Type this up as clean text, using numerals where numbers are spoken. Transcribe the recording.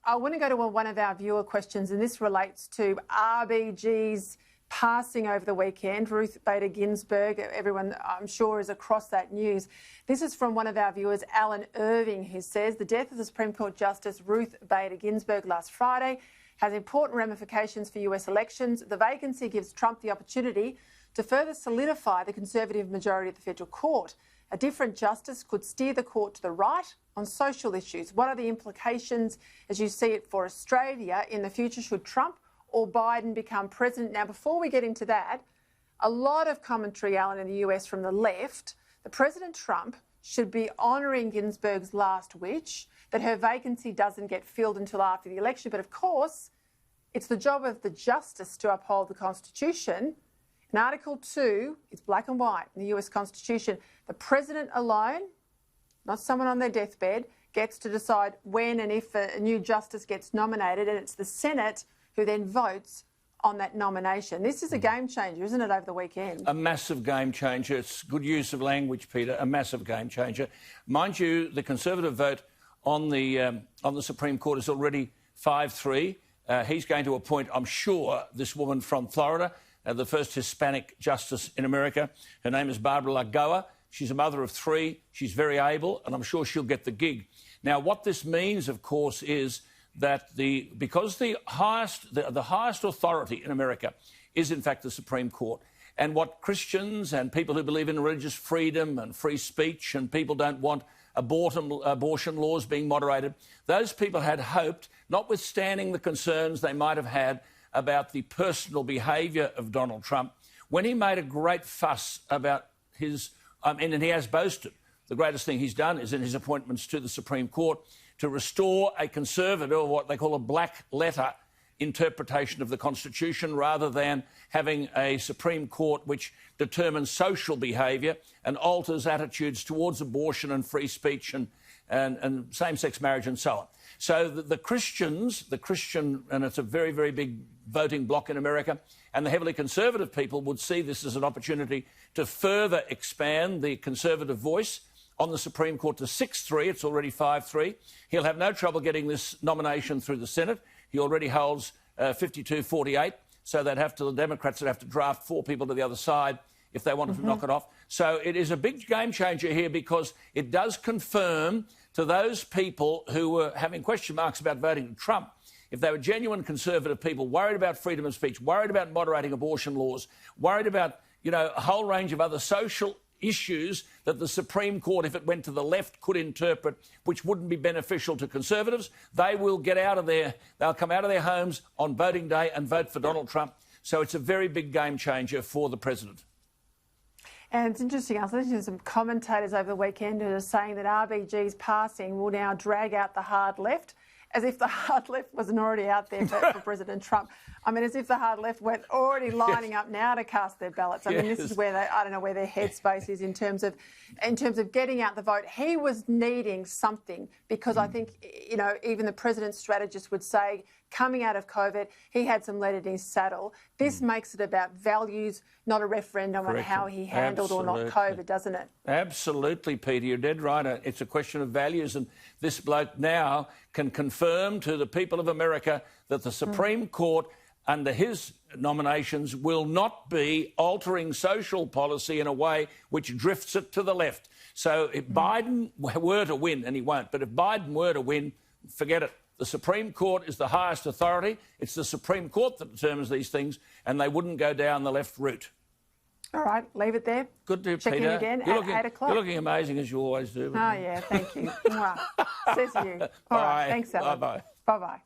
I want to go to one of our viewer questions, and this relates to RBG's passing over the weekend. Ruth Bader Ginsburg, everyone I'm sure is across that news. This is from one of our viewers, Alan Irving, who says the death of the Supreme Court Justice Ruth Bader Ginsburg last Friday has important ramifications for US elections. The vacancy gives Trump the opportunity to further solidify the Conservative majority of the federal court. A different justice could steer the court to the right on social issues. What are the implications, as you see it, for Australia in the future should Trump or Biden become president? Now, before we get into that, a lot of commentary, Alan, in the US from the left, that President Trump should be honouring Ginsburg's last wish, that her vacancy doesn't get filled until after the election. But of course, it's the job of the justice to uphold the Constitution. In Article 2, it's black and white in the US Constitution. The president alone, not someone on their deathbed, gets to decide when and if a new justice gets nominated, and it's the Senate who then votes on that nomination. This is a game changer, isn't it, over the weekend? A massive game changer. It's good use of language, Peter, a massive game changer. Mind you, the Conservative vote on the Supreme Court is already 5-3. He's going to appoint, I'm sure, this woman from Florida, the first Hispanic justice in America. Her name is Barbara Lagoa. She's a mother of 3. She's very able, and I'm sure she'll get the gig. Now, what this means, of course, is that because the highest authority in America is, in fact, the Supreme Court, and what Christians and people who believe in religious freedom and free speech and people don't want abortion laws being moderated, those people had hoped, notwithstanding the concerns they might have had about the personal behaviour of Donald Trump, when he made a great fuss about his, and he has boasted, the greatest thing he's done is in his appointments to the Supreme Court to restore a conservative, or what they call a black letter interpretation of the Constitution, rather than having a Supreme Court which determines social behaviour and alters attitudes towards abortion and free speech and same-sex marriage and so on. So the Christian, and it's a very, very big voting bloc in America, and the heavily conservative people would see this as an opportunity to further expand the conservative voice on the Supreme Court to 6-3. It's already 5-3. He'll have no trouble getting this nomination through the Senate. He already holds 52-48, so the Democrats would have to draft 4 people to the other side if they wanted to knock it off. So it is a big game changer here, because it does confirm to those people who were having question marks about voting for Trump, if they were genuine conservative people, worried about freedom of speech, worried about moderating abortion laws, worried about, a whole range of other social issues that the Supreme Court, if it went to the left, could interpret, which wouldn't be beneficial to conservatives, they will get out of there. They'll come out of their homes on voting day and vote for Donald Trump. So it's a very big game changer for the president. And it's interesting, I was listening to some commentators over the weekend who are saying that RBG's passing will now drag out the hard left, as if the hard left wasn't already out there for President Trump. I mean, as if the hard left were already lining up now to cast their ballots. I mean, this is where I don't know where their headspace is in terms of getting out the vote. He was needing something, because I think, even the president's strategist would say, coming out of COVID, he had some lead in his saddle. This makes it about values, not a referendum on how he handled or not COVID, doesn't it? Absolutely, Peter. You're dead right. It's a question of values, and this bloke now can confirm to the people of America that the Supreme Court, under his nominations, will not be altering social policy in a way which drifts it to the left. So if Biden were to win, and he won't, but if Biden were to win, forget it. The Supreme Court is the highest authority. It's the Supreme Court that determines these things, and they wouldn't go down the left route. All right, leave it there. Good to Check Peter. In again at 8 o'clock. You're looking amazing, as you always do. Oh, yeah, thank you. Says you. All right, thanks, Alan. Bye-bye. Bye-bye.